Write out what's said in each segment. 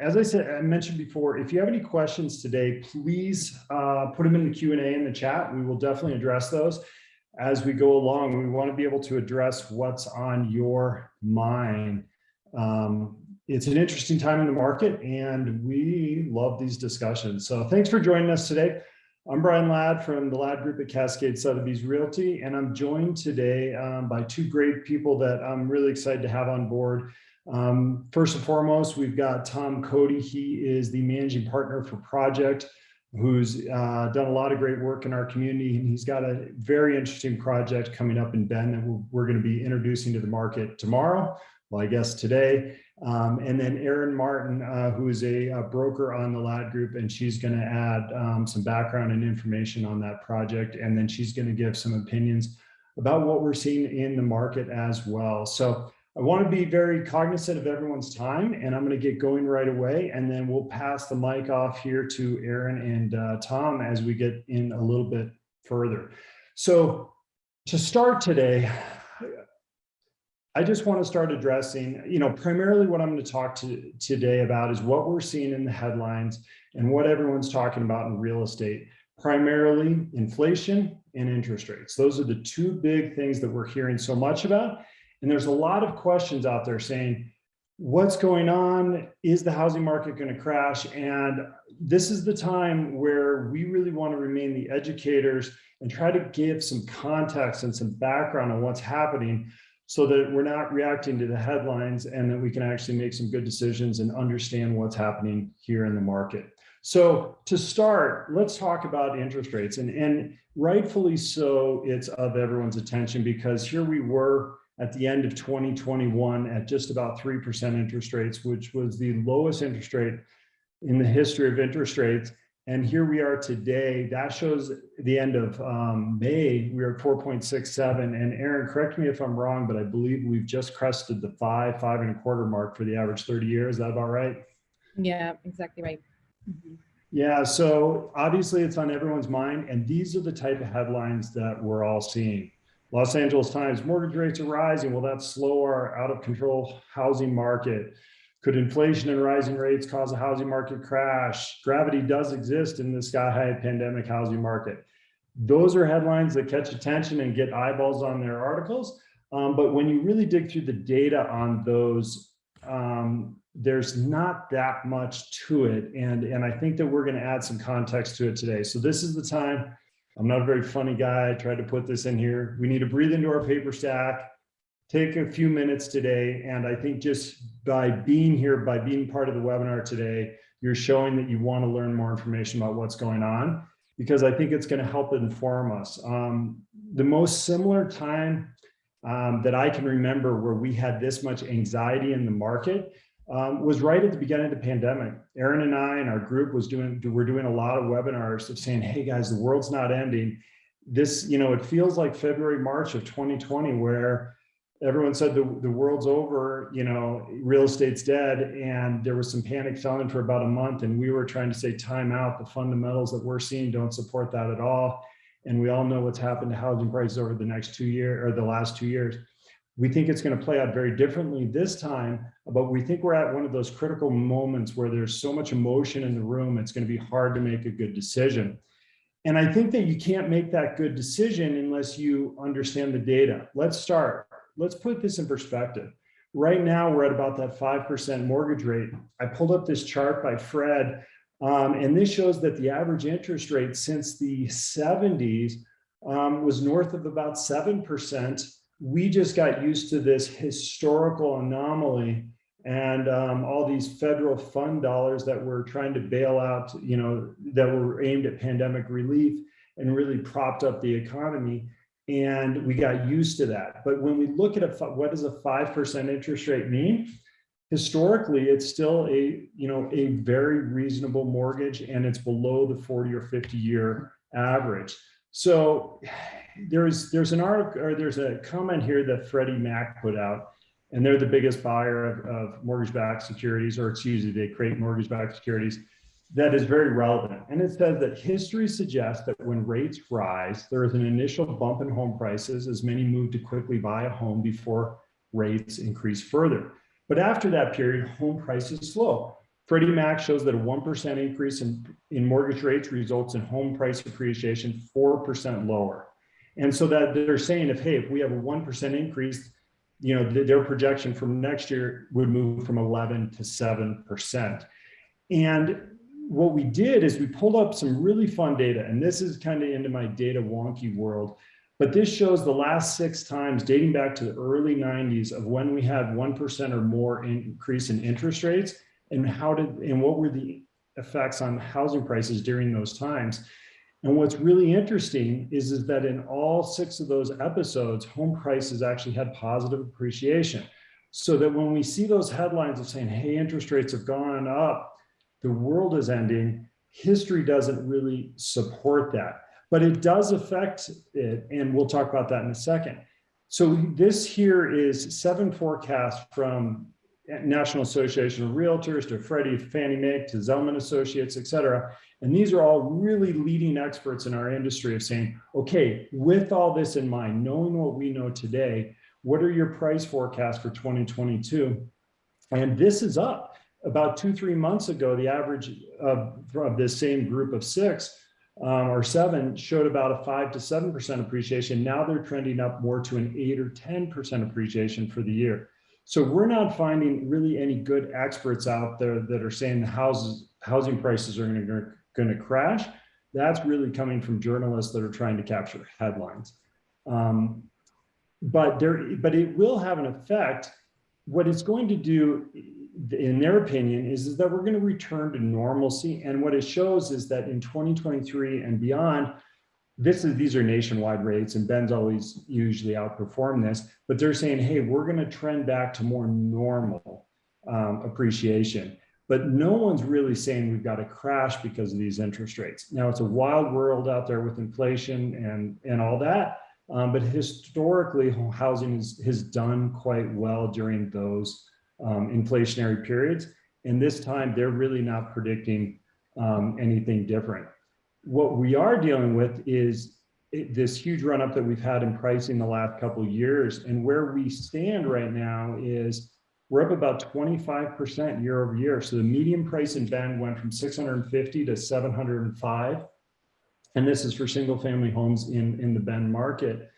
As I mentioned before, if you have any questions today, please put them in the Q&A in the chat. We will definitely address those as we go along. We want to be able to address what's on your mind. It's an interesting time in the market, and we love these discussions. So thanks for joining us today. I'm Brian Ladd from the Ladd Group at Cascade Sotheby's Realty, and I'm joined today by two great people that I'm really excited to have on board. First and foremost, we've got Tom Cody. He is the managing partner for Project, who's done a lot of great work in our community, and he's got a very interesting project coming up in Bend that we're going to be introducing to the market tomorrow. Well, I guess today. And then Erin Martin, who is a broker on the Ladd Group, and she's going to add some background and information on that project. And then she's going to give some opinions about what we're seeing in the market as well. So I want to be very cognizant of everyone's time, and I'm going to get going right away. And then we'll pass the mic off here to Erin and Tom as we get in a little bit further. So to start today, I just want to start addressing, primarily what I'm going to talk today about is what we're seeing in the headlines and what everyone's talking about in real estate, primarily inflation and interest rates. Those are the two big things that we're hearing so much about. And there's a lot of questions out there saying, what's going on? Is the housing market going to crash? And this is the time where we really want to remain the educators and try to give some context and some background on what's happening, so that we're not reacting to the headlines and that we can actually make some good decisions and understand what's happening here in the market. So to start, let's talk about interest rates. And rightfully so, it's of everyone's attention, because here we were at the end of 2021 at just about 3% interest rates, which was the lowest interest rate in the history of interest rates. And here we are today. That shows the end of May, we are at 4.67. And Erin, correct me if I'm wrong, but I believe we've just crested the 5.25 mark for the average 30 years. Is that about right? Yeah, exactly right. Mm-hmm. Yeah, so obviously it's on everyone's mind. And these are the type of headlines that we're all seeing. Los Angeles Times, mortgage rates are rising. Will that slow our out of control housing market? Could inflation and rising rates cause a housing market crash? Gravity does exist in the sky-high pandemic housing market. Those are headlines that catch attention and get eyeballs on their articles. But when you really dig through the data on those, there's not that much to it. And I think that we're going to add some context to it today. So this is the time. I'm not a very funny guy. I tried to put this in here. We need to breathe into our paper stack. Take a few minutes today, and I think just by being here, by being part of the webinar today, you're showing that you want to learn more information about what's going on, because I think it's going to help inform us. The most similar time that I can remember where we had this much anxiety in the market was right at the beginning of the pandemic. Erin and I and our group we're doing a lot of webinars of saying, hey guys, the world's not ending. This, it feels like February, March of 2020, where everyone said the world's over, real estate's dead, and there was some panic selling for about a month, and we were trying to say time out. The fundamentals that we're seeing don't support that at all, and we all know what's happened to housing prices over the last 2 years. We think it's going to play out very differently this time, but we think we're at one of those critical moments where there's so much emotion in the room, it's going to be hard to make a good decision. And I think that you can't make that good decision unless you understand the data. Let's start. Let's put this in perspective. Right now, we're at about that 5% mortgage rate. I pulled up this chart by Fred, and this shows that the average interest rate since the 70s was north of about 7%. We just got used to this historical anomaly and all these federal fund dollars that were trying to bail out, that were aimed at pandemic relief and really propped up the economy. And we got used to that. But when we look at what does a 5% interest rate mean? Historically, it's still a very reasonable mortgage, and it's below the 40 or 50 year average. So there's an article, or there's a comment here that Freddie Mac put out, and they're the biggest buyer of mortgage-backed securities, or they create mortgage-backed securities. That is very relevant. And it says that history suggests that when rates rise, there is an initial bump in home prices as many move to quickly buy a home before rates increase further. But after that period, home prices slow. Freddie Mac shows that a 1% increase in mortgage rates results in home price appreciation 4% lower. And so that they're saying if we have a 1% increase, their projection from next year would move from 11 to 7%. And what we did is we pulled up some really fun data, and this is kind of into my data wonky world, but this shows the last 6 times dating back to the early 90s of when we had 1% or more increase in interest rates, and what were the effects on housing prices during those times. And what's really interesting is that in all 6 of those episodes, home prices actually had positive appreciation. So that when we see those headlines of saying, hey, interest rates have gone up, the world is ending, history doesn't really support that, but it does affect it. And we'll talk about that in a second. So this here is 7 forecasts from National Association of Realtors to Freddie, Fannie Mae, to Zelman Associates, et cetera. And these are all really leading experts in our industry of saying, okay, with all this in mind, knowing what we know today, what are your price forecasts for 2022? And this is up. About 2-3 months ago, the average of this same group of 6 or 7 showed about a 5 to 7% appreciation. Now they're trending up more to an 8 or 10% appreciation for the year. So we're not finding really any good experts out there that are saying the housing prices are going to crash. That's really coming from journalists that are trying to capture headlines. But it will have an effect. What it's going to do, in their opinion, is that we're going to return to normalcy. And what it shows is that in 2023 and beyond, these are nationwide rates, and Ben's always usually outperform this, but they're saying, hey, we're going to trend back to more normal appreciation. But no one's really saying we've got to crash because of these interest rates. Now, it's a wild world out there with inflation and all that, but historically, housing has done quite well during those inflationary periods. And this time, they're really not predicting anything different. What we are dealing with is this huge run up that we've had in pricing the last couple of years. And where we stand right now is we're up about 25% year over year. So the median price in Bend went from 650 to 705. And this is for single family homes in the Bend market.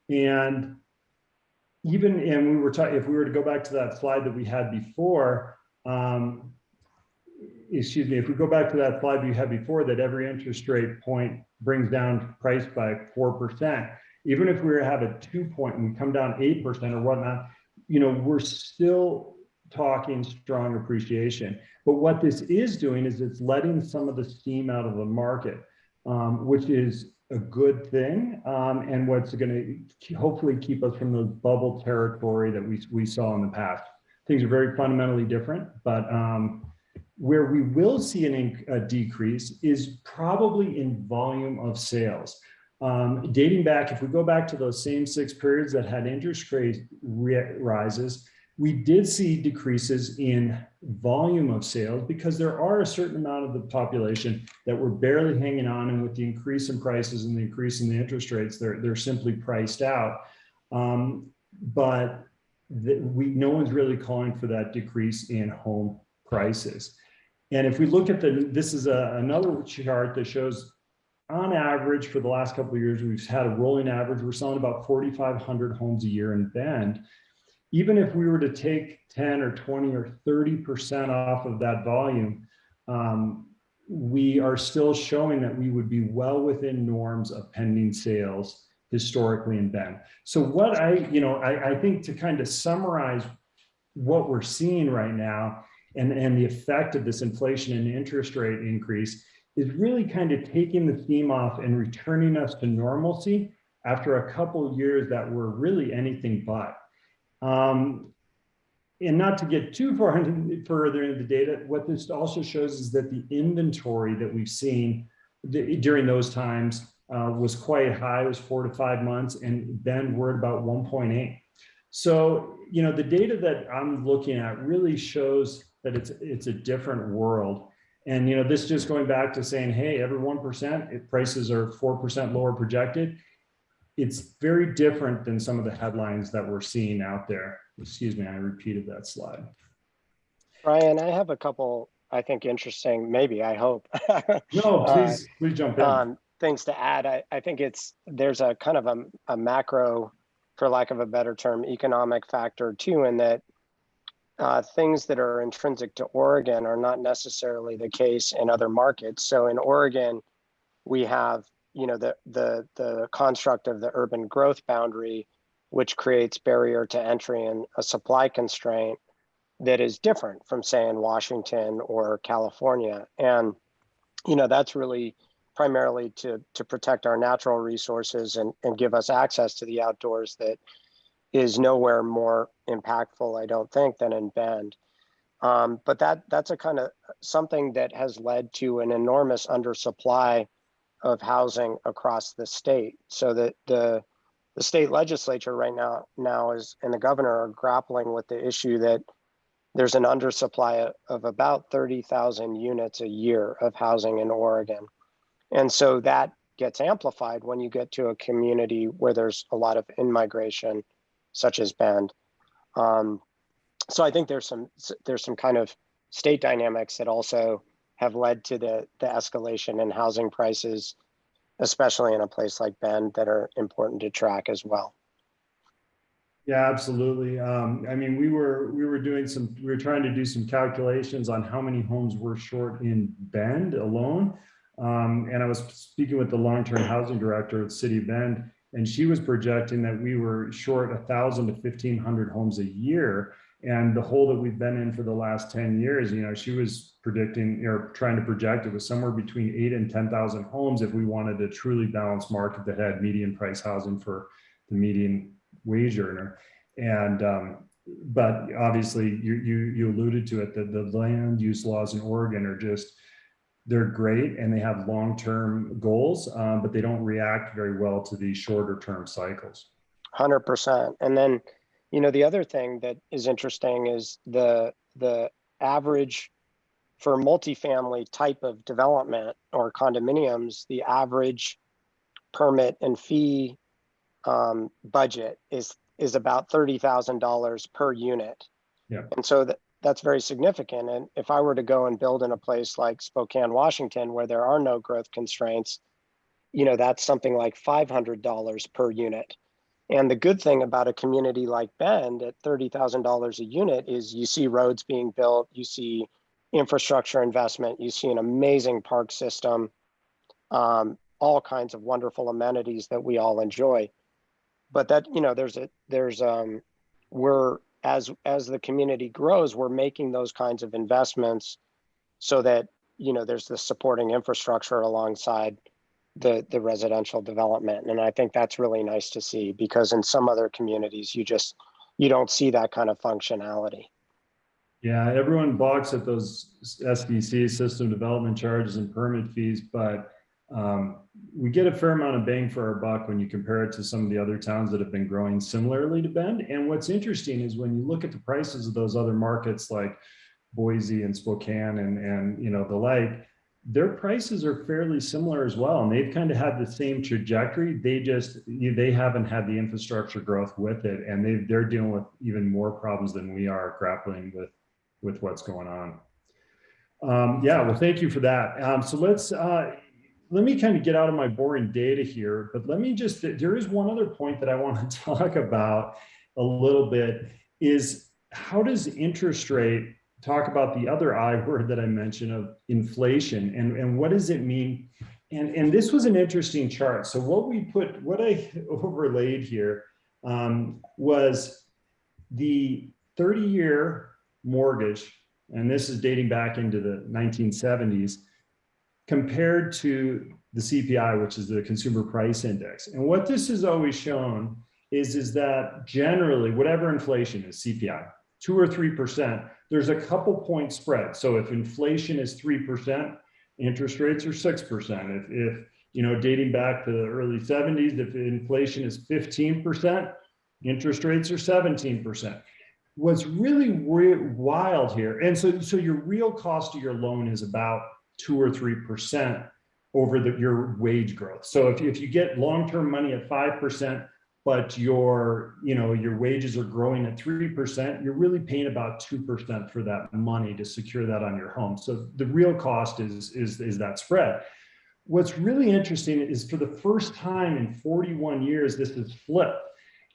And if we were to go back to that slide that we had before, if we go back to that slide we had before, that every interest rate point brings down price by 4%. Even if we were to have a 2 point and we come down 8% or whatnot, we're still talking strong appreciation. But what this is doing is it's letting some of the steam out of the market, which is a good thing, and what's going to hopefully keep us from the bubble territory that we saw in the past. Things are very fundamentally different, but where we will see a decrease is probably in volume of sales. Dating back, if we go back to those same 6 periods that had interest rate rises, we did see decreases in volume of sales because there are a certain amount of the population that were barely hanging on, and with the increase in prices and the increase in the interest rates, they're simply priced out. But no one's really calling for that decrease in home prices. And if we look at this is another chart that shows, on average, for the last couple of years, we've had a rolling average. We're selling about 4,500 homes a year in Bend. Even if we were to take 10 or 20 or 30% off of that volume, we are still showing that we would be well within norms of pending sales historically in Bend. So what I think, to kind of summarize what we're seeing right now and the effect of this inflation and interest rate increase is really kind of taking the theme off and returning us to normalcy after a couple of years that were really anything but. And not to get too further into the data, what this also shows is that the inventory that we've seen during those times was quite high. It was 4 to 5 months, and then we're at about 1.8. So, the data that I'm looking at really shows that it's a different world. And, this just going back to saying, hey, every 1%, prices are 4% lower projected. It's very different than some of the headlines that we're seeing out there. Excuse me, I repeated that slide. Ryan, I have a couple I think, interesting, maybe, I hope, No, please jump in. things to add. I think there's a kind of a macro, for lack of a better term, economic factor too, in that things that are intrinsic to Oregon are not necessarily the case in other markets. So in Oregon, we have, the construct of the urban growth boundary, which creates barrier to entry and a supply constraint that is different from, say, in Washington or California. And, that's really primarily to protect our natural resources and give us access to the outdoors that is nowhere more impactful, I don't think, than in Bend. But that's a kind of something that has led to an enormous undersupply of housing across the state. So that the state legislature right now is, and the governor are grappling with the issue that there's an undersupply of about 30,000 units a year of housing in Oregon. And so that gets amplified when you get to a community where there's a lot of in-migration, such as Bend. So I think there's some kind of state dynamics that also have led to the escalation in housing prices, especially in a place like Bend, that are important to track as well. Yeah, absolutely. I mean, we were trying to do some calculations on how many homes we're short in Bend alone. And I was speaking with the long-term housing director at City of Bend, and she was projecting that we were short 1,000 to 1,500 homes a year. And the hole that we've been in for the last 10 years, she was predicting or trying to project it was somewhere between 8,000 and 10,000 homes if we wanted a truly balanced market that had median price housing for the median wage earner. And but obviously you alluded to it, that the land use laws in Oregon are they're great and they have long-term goals, but they don't react very well to these shorter term cycles. 100%. And then, the other thing that is interesting is the average for multifamily type of development or condominiums, the average permit and fee budget is about $30,000 per unit. Yeah. And so that's very significant. And if I were to go and build in a place like Spokane, Washington, where there are no growth constraints, that's something like $500 per unit. And the good thing about a community like Bend at $30,000 a unit is you see roads being built, you see infrastructure investment, you see an amazing park system, all kinds of wonderful amenities that we all enjoy. But that, as the community grows, we're making those kinds of investments so that, there's the supporting infrastructure alongside the residential development. And I think that's really nice to see, because in some other communities, you don't see that kind of functionality. Yeah, everyone balks at those SDC, system development charges and permit fees, but we get a fair amount of bang for our buck when you compare it to some of the other towns that have been growing similarly to Bend. And what's interesting is when you look at the prices of those other markets like Boise and Spokane and the like, their prices are fairly similar as well. And they've kind of had the same trajectory. They haven't had the infrastructure growth with it. And they're dealing with even more problems than we are grappling with what's going on. Yeah, well, thank you for that. So let me kind of get out of my boring data here, but there is one other point that I want to talk about a little bit, is how does interest rate talk about the other I word that I mentioned of inflation, and what does it mean? And this was an interesting chart. So what I overlaid here was the 30-year mortgage, and this is dating back into the 1970s, compared to the CPI, which is the Consumer Price Index. And what this has always shown is that generally, whatever inflation is, CPI, 2 or 3%, there's a couple point spread. So if inflation is 3%, interest rates are 6%. If dating back to the early 70s, if inflation is 15%, interest rates are 17%. What's really wild here, and so your real cost of your loan is about 2 or 3% over your wage growth. So if you get long-term money at 5%, but your wages are growing at 3%, you're really paying about 2% for that money to secure that on your home. So the real cost is that spread. What's really interesting is for the first time in 41 years, this has flipped.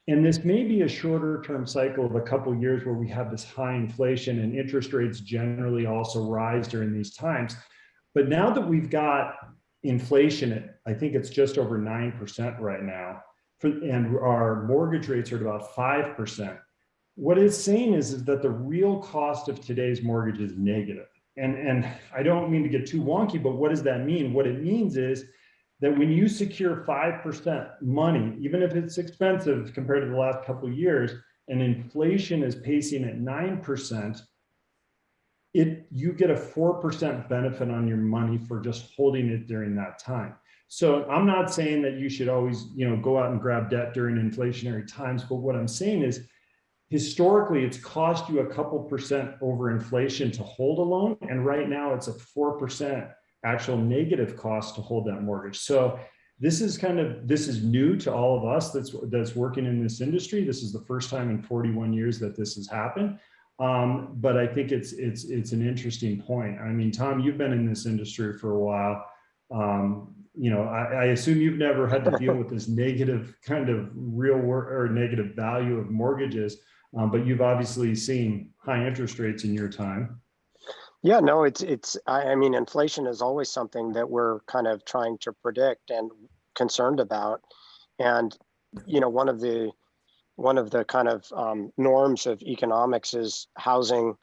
And this may be a shorter term cycle of a couple of years where we have this high inflation and interest rates generally also rise during these times. But now that we've got inflation, I think it's just over 9% right now, and our mortgage rates are at about 5%. What it's saying is that the real cost of today's mortgage is negative. And I don't mean to get too wonky, but what does that mean? What it means is that when you secure 5% money, even if it's expensive compared to the last couple of years, and inflation is pacing at 9%, you get a 4% benefit on your money for just holding it during that time. So I'm not saying that you should always, go out and grab debt during inflationary times, but what I'm saying is historically it's cost you a couple percent over inflation to hold a loan, and right now it's a 4% actual negative cost to hold that mortgage. So this is new to all of us that's working in this industry. This is the first time in 41 years that this has happened. But I think it's an interesting point. I mean, Tom, you've been in this industry for a while. I assume you've never had to deal with this negative kind of real work or negative value of mortgages, but you've obviously seen high interest rates in your time. Yeah, no, I mean, inflation is always something that we're kind of trying to predict and concerned about. And, one of the kind of norms of economics is housing,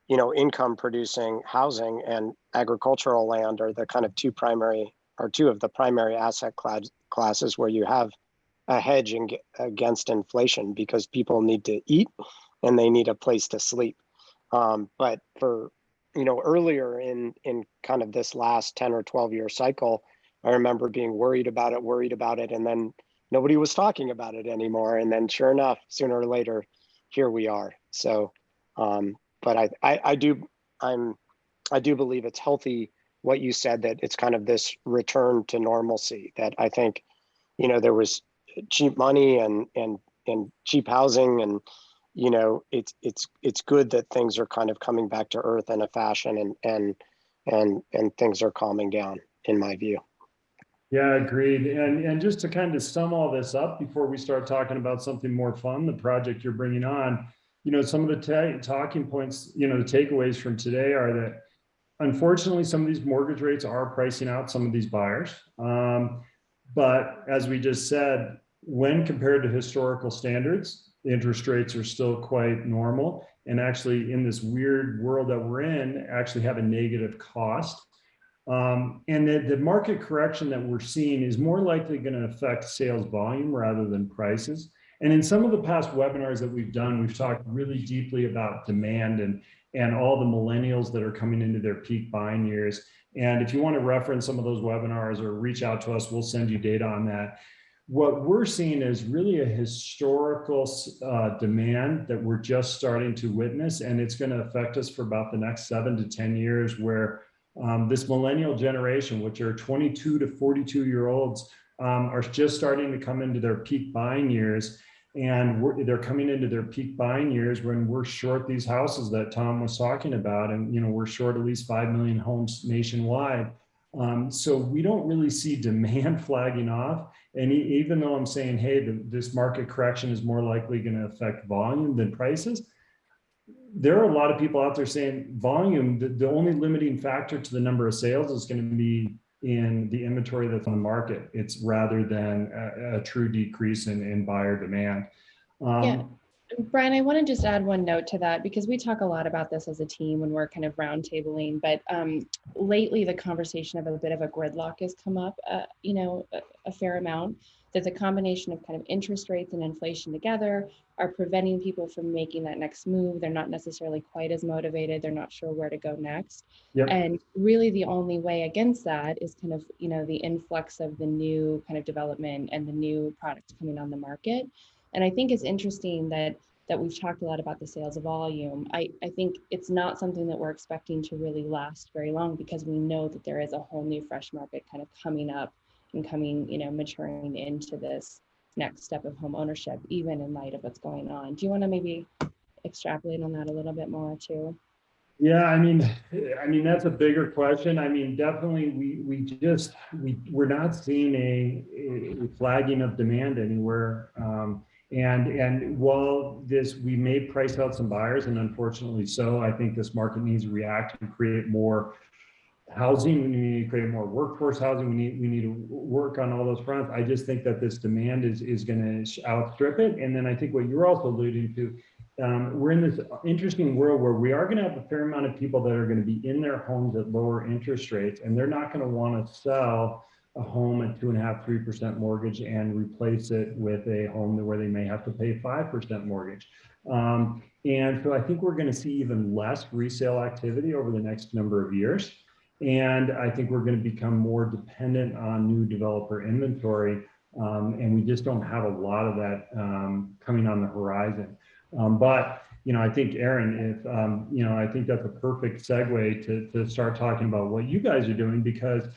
income producing housing and agricultural land are the kind of two of the primary asset classes where you have a hedge against inflation, because people need to eat and they need a place to sleep. But for earlier in kind of this last 10 or 12 year cycle, I remember being worried about it, and then nobody was talking about it anymore. And then sure enough, sooner or later, here we are. So, but I do believe it's healthy what you said, that it's kind of this return to normalcy, that I think, there was cheap money and cheap housing, and it's good that things are kind of coming back to earth in a fashion, and things are calming down, in my view. Yeah, agreed. And just to kind of sum all this up before we start talking about something more fun, the project you're bringing on, some of the talking points, the takeaways from today are that unfortunately some of these mortgage rates are pricing out some of these buyers. But as we just said, when compared to historical standards, the interest rates are still quite normal, and actually in this weird world that we're in, actually have a negative cost. And the market correction that we're seeing is more likely going to affect sales volume rather than prices. And in some of the past webinars that we've done, we've talked really deeply about demand and all the millennials that are coming into their peak buying years. And if you want to reference some of those webinars or reach out to us, we'll send you data on that. What we're seeing is really a historical demand that we're just starting to witness, and it's going to affect us for about the next 7 to 10 years, where this millennial generation, which are 22 to 42-year-olds, are just starting to come into their peak buying years. And they're coming into their peak buying years when we're short these houses that Tom was talking about. And, we're short at least 5 million homes nationwide. So we don't really see demand flagging off. And even though I'm saying, hey, this market correction is more likely going to affect volume than prices, there are a lot of people out there saying volume, the only limiting factor to the number of sales is going to be in the inventory that's on the market. It's rather than a true decrease in buyer demand. Yeah. Brian, I want to just add one note to that, because we talk a lot about this as a team when we're kind of roundtabling, but lately the conversation of a bit of a gridlock has come up, a fair amount. That the combination of kind of interest rates and inflation together are preventing people from making that next move. They're not necessarily quite as motivated. They're not sure where to go next. Yep. And really the only way against that is kind of, the influx of the new kind of development and the new products coming on the market. And I think it's interesting that we've talked a lot about the sales volume. I think it's not something that we're expecting to really last very long, because we know that there is a whole new fresh market kind of coming up and coming, maturing into this next step of home ownership, even in light of what's going on. Do you want to maybe extrapolate on that a little bit more too? Yeah, I mean that's a bigger question. I mean, definitely we're not seeing a flagging of demand anywhere. And while we may price out some buyers, and unfortunately so, I think this market needs to react and create more housing. We need to create more workforce housing. We need to work on all those fronts. I just think that this demand is going to outstrip it. And then I think what you're also alluding to, we're in this interesting world where we are going to have a fair amount of people that are going to be in their homes at lower interest rates, and they're not going to want to sell a home at 2.5%, 3% mortgage and replace it with a home where they may have to pay 5% mortgage. And so I think we're going to see even less resale activity over the next number of years. And I think we're going to become more dependent on new developer inventory. And we just don't have a lot of that coming on the horizon. But I think, Erin, if I think that's a perfect segue to start talking about what you guys are doing, because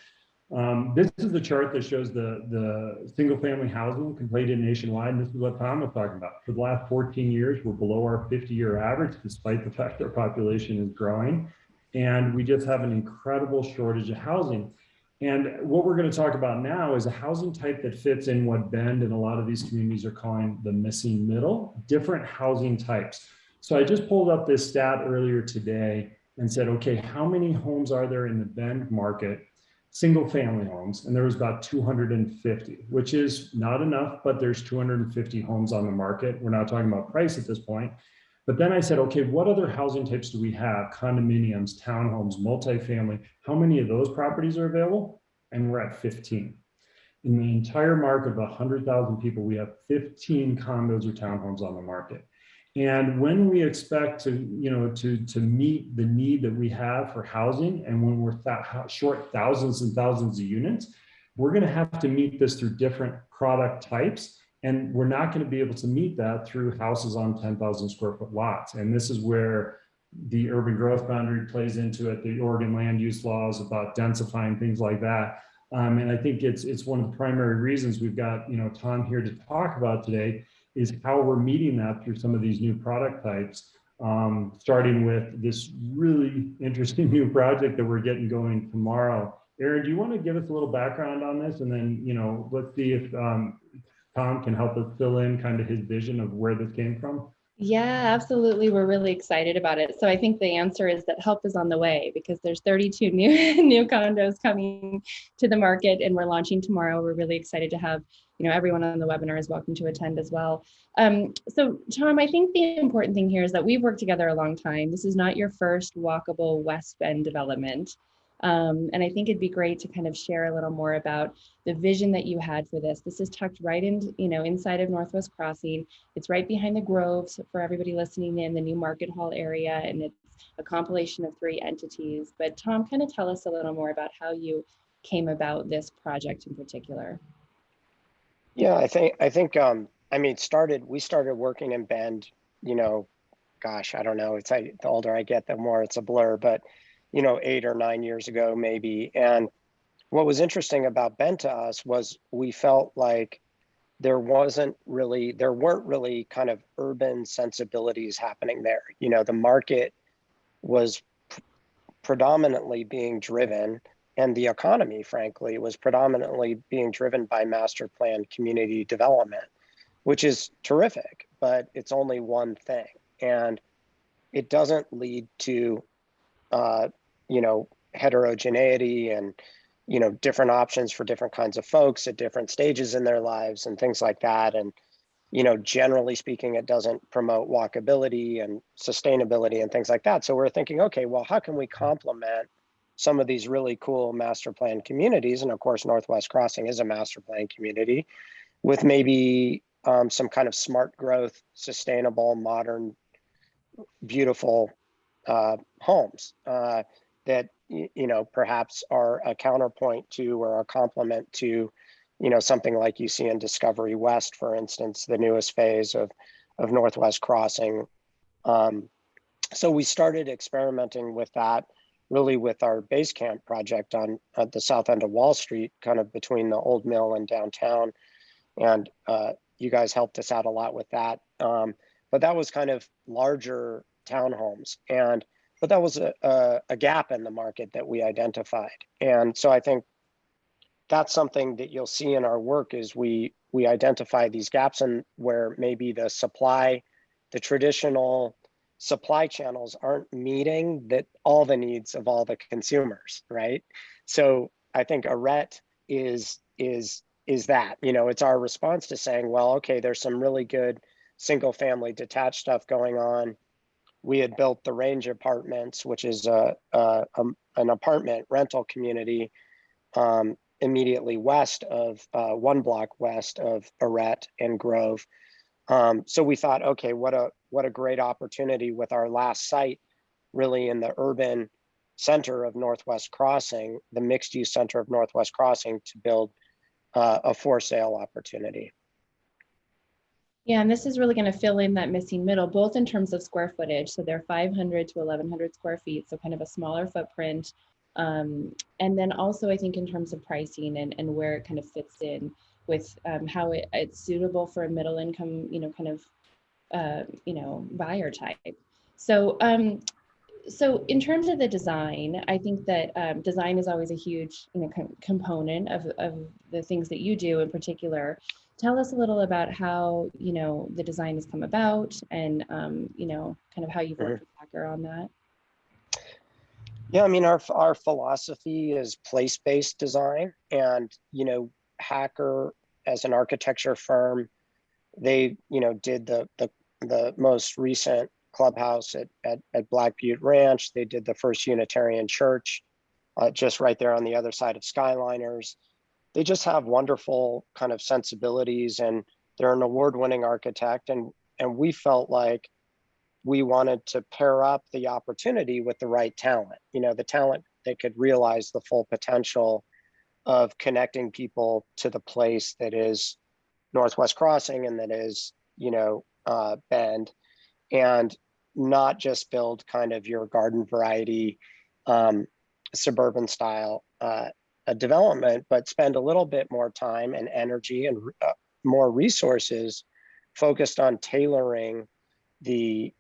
this is the chart that shows the single family housing completed nationwide. And this is what Tom was talking about. For the last 14 years, we're below our 50-year average, despite the fact that our population is growing. And we just have an incredible shortage of housing. And what we're going to talk about now is a housing type that fits in what Bend and a lot of these communities are calling the missing middle, different housing types. So I just pulled up this stat earlier today and said, okay, how many homes are there in the Bend market, single family homes? And there was about 250, which is not enough, but there's 250 homes on the market. We're not talking about price at this point. But then I said, okay, what other housing types do we have? Condominiums, townhomes, multifamily. How many of those properties are available? And we're at 15. In the entire market of 100,000 people, we have 15 condos or townhomes on the market. And when we expect to meet the need that we have for housing, and when we're short thousands and thousands of units, we're going to have to meet this through different product types. And we're not going to be able to meet that through houses on 10,000 square foot lots. And this is where the urban growth boundary plays into it, the Oregon land use laws about densifying, things like that. And I think it's one of the primary reasons we've got Tom here to talk about today, is how we're meeting that through some of these new product types, starting with this really interesting new project that we're getting going tomorrow. Erin, do you want to give us a little background on this? And then, let's see if Tom can help us fill in kind of his vision of where this came from. Yeah, absolutely. We're really excited about it. So I think the answer is that help is on the way, because there's 32 new condos coming to the market, and we're launching tomorrow. We're really excited to have, everyone on the webinar is welcome to attend as well. So Tom, I think the important thing here is that we've worked together a long time. This is not your first walkable West Bend development. And I think it'd be great to kind of share a little more about the vision that you had for this. This is tucked right in, inside of Northwest Crossing. It's right behind the Groves for everybody listening in, the new Market Hall area, and it's a compilation of 3 entities. But Tom, kind of tell us a little more about how you came about this project in particular. Yeah, I think we started working in Bend, gosh, I don't know. It's the older I get, the more it's a blur, but 8 or 9 years ago, maybe. And what was interesting about Bend to us was we felt like there weren't really kind of urban sensibilities happening there. The market was predominantly being driven, and the economy, frankly, was predominantly being driven by master plan community development, which is terrific, but it's only one thing. And it doesn't lead to heterogeneity and, different options for different kinds of folks at different stages in their lives and things like that. And, generally speaking, it doesn't promote walkability and sustainability and things like that. So we're thinking, okay, well, how can we complement some of these really cool master plan communities? And of course, Northwest Crossing is a master plan community with maybe some kind of smart growth, sustainable, modern, beautiful homes that perhaps are a counterpoint to or a complement to something like you see in Discovery West, for instance, the newest phase of Northwest Crossing. So we started experimenting with that really with our base camp project at the south end of Wall Street, kind of between the old mill and downtown. And you guys helped us out a lot with that. But that was kind of larger townhomes, but that was a gap in the market that we identified. And so I think that's something that you'll see in our work is we identify these gaps, and where maybe the traditional supply channels aren't meeting all the needs of all the consumers, right? So I think Arête is that, it's our response to saying, well, okay, there's some really good single family detached stuff going on. We had built the Range Apartments, which is an apartment rental community immediately west of 1 block west of Arête and Grove. So we thought, okay, what a great opportunity with our last site, really in the urban center of Northwest Crossing, the mixed use center of Northwest Crossing, to build a for sale opportunity. Yeah, and this is really going to fill in that missing middle, both in terms of square footage. So they're 500 to 1,100 square feet, so kind of a smaller footprint. And then also, I think, in terms of pricing and where it kind of fits in with how it's suitable for a middle income, buyer type. So, so in terms of the design, I think that design is always a huge, component of the things that you do in particular. Tell us a little about how, the design has come about and, kind of how you've worked with Hacker on that. Yeah, I mean, our philosophy is place-based design, and, Hacker as an architecture firm, they, did the most recent clubhouse at Black Butte Ranch. They did the first Unitarian church just right there on the other side of Skyliners. They just have wonderful kind of sensibilities, and they're an award-winning architect. And we felt like we wanted to pair up the opportunity with the right talent, the talent that could realize the full potential of connecting people to the place that is Northwest Crossing and that is, Bend, and not just build kind of your garden variety suburban style development, but spend a little bit more time and energy and more resources focused on tailoring the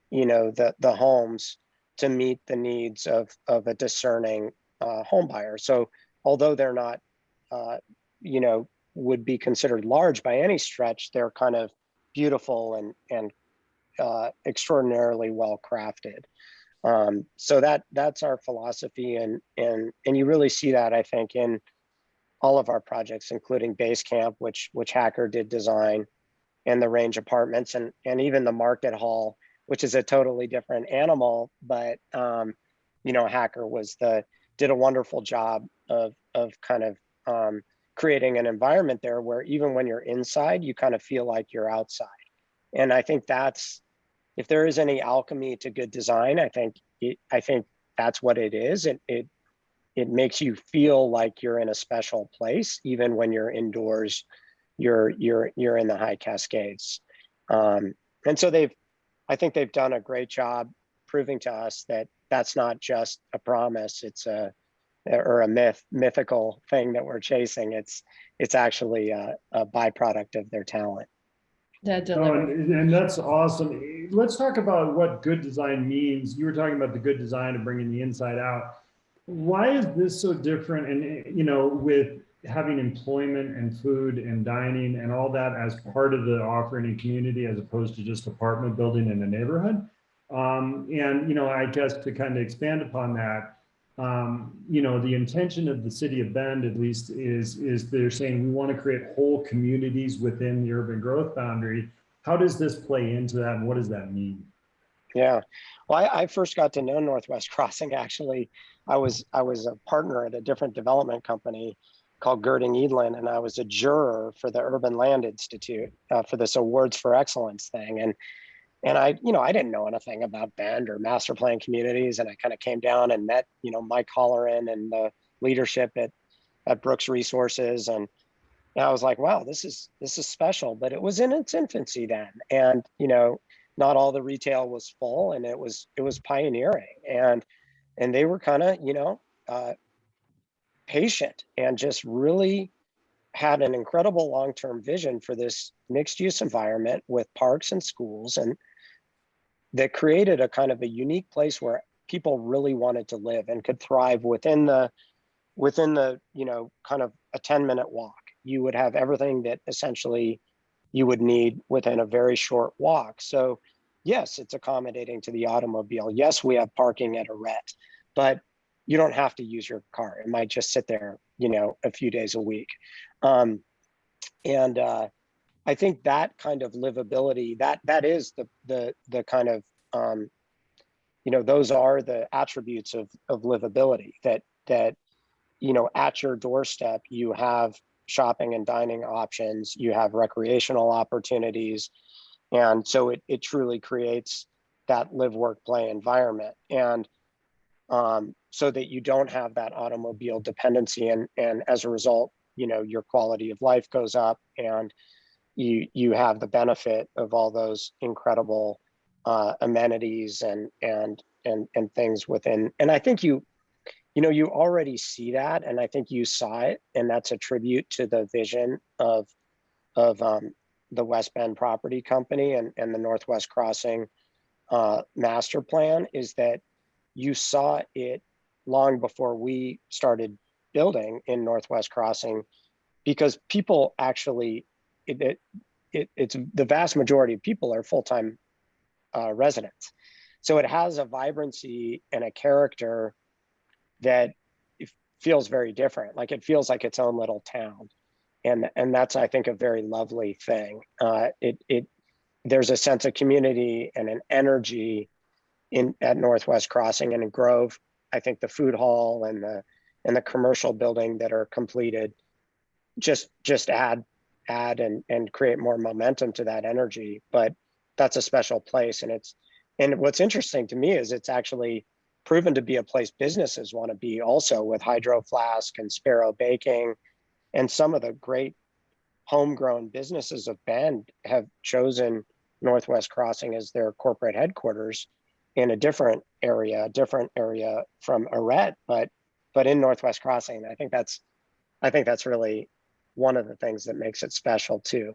homes to meet the needs of a discerning home buyer. So although they're not would be considered large by any stretch, they're kind of beautiful and extraordinarily well crafted. So that's our philosophy, and you really see that, I think, in all of our projects, including Base Camp, which Hacker did design, and the Range Apartments, and even the Market Hall, which is a totally different animal, but Hacker did a wonderful job of kind of creating an environment there where even when you're inside, you kind of feel like you're outside. And I think if there is any alchemy to good design, I think that's what it is. It makes you feel like you're in a special place, even when you're indoors. You're in the high Cascades, and so I think they've done a great job proving to us that that's not just a promise; it's a mythical thing that we're chasing. It's actually a byproduct of their talent. And that's awesome. Let's talk about what good design means. You were talking about the good design and bringing the inside out. Why is this so different? And, with having employment and food and dining and all that as part of the offering and community, as opposed to just apartment building in a neighborhood. I guess to kind of expand upon that, the intention of the city of Bend, at least, is they're saying we want to create whole communities within the urban growth boundary. How does this play into that, and what does that mean? Yeah, well, I first got to know Northwest Crossing, actually. I was a partner at a different development company called Girding Edlin, and I was a juror for the Urban Land Institute for this Awards for Excellence thing. And I didn't know anything about Bend or master plan communities. And I kind of came down and met, Mike Holleran and the leadership at Brooks Resources. And I was like, wow, this is special, but it was in its infancy then. And, not all the retail was full, and it was pioneering, and they were kind of, patient and just really had an incredible long-term vision for this mixed-use environment with parks and schools, and that created a kind of a unique place where people really wanted to live and could thrive within the kind of a 10-minute walk. You would have everything that essentially you would need within a very short walk. So yes, it's accommodating to the automobile. Yes, we have parking at Arête, but you don't have to use your car. It might just sit there, a few days a week. I think that kind of livability, that is the kind of, those are the attributes of livability, that at your doorstep, you have shopping and dining options, you have recreational opportunities. And so it truly creates that live, work, play environment. And so that you don't have that automobile dependency. And as a result, your quality of life goes up, and you have the benefit of all those incredible amenities and things within. And I think you already see that, and I think you saw it, and that's a tribute to the vision of the West Bend Property Company and the Northwest Crossing master plan, is that you saw it long before we started building in Northwest Crossing, because people actually, it's the vast majority of people are full-time residents. So it has a vibrancy and a character that it feels very different. Like it feels like its own little town. And that's, I think, a very lovely thing. There's a sense of community and an energy at Northwest Crossing, and in Grove. I think the food hall and the commercial building that are completed just add and create more momentum to that energy. But that's a special place, and what's interesting to me is it's actually proven to be a place businesses want to be also, with Hydro Flask and Sparrow Baking, and some of the great homegrown businesses of Bend have chosen Northwest Crossing as their corporate headquarters in a different area from Arête, but in Northwest Crossing. I think that's really one of the things that makes it special too.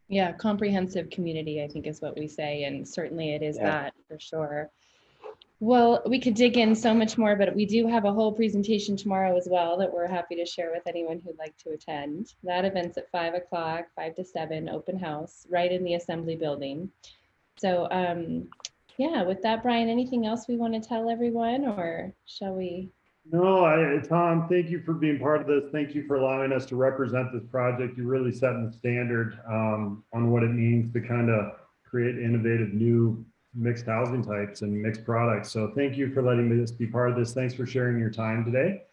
Yeah, comprehensive community, I think, is what we say, and certainly it is that for sure. Well, we could dig in so much more, but we do have a whole presentation tomorrow as well that we're happy to share with anyone who'd like to attend. That event's at 5 o'clock, 5 to 7, open house, right in the Assembly building. So yeah, with that, Brian, anything else we want to tell everyone, or shall we? No, Tom, thank you for being part of this. Thank you for allowing us to represent this project. You're really setting the standard on what it means to kind of create innovative new mixed housing types and mixed products. So thank you for letting us be part of this. Thanks for sharing your time today.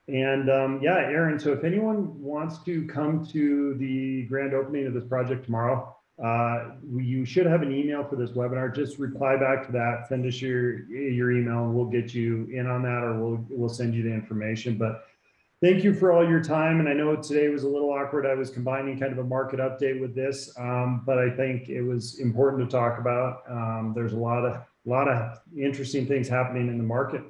And yeah, Erin, so if anyone wants to come to the grand opening of this project tomorrow, you should have an email for this webinar. Just reply back to that, send us your email, and we'll get you in on that, or we'll send you the information. But thank you for all your time. And I know today was a little awkward. I was combining kind of a market update with this, but I think it was important to talk about. There's a lot of interesting things happening in the market.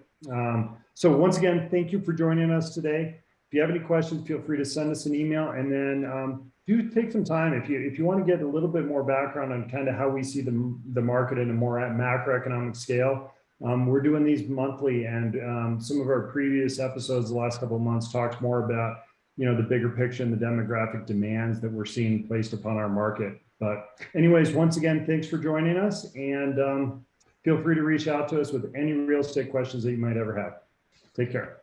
So once again, thank you for joining us today. If you have any questions, feel free to send us an email, and then do take some time if you want to get a little bit more background on kind of how we see the market in a more macroeconomic scale. We're doing these monthly, and some of our previous episodes the last couple of months talked more about the bigger picture and the demographic demands that we're seeing placed upon our market. But anyways, once again, thanks for joining us, and feel free to reach out to us with any real estate questions that you might ever have. Take care.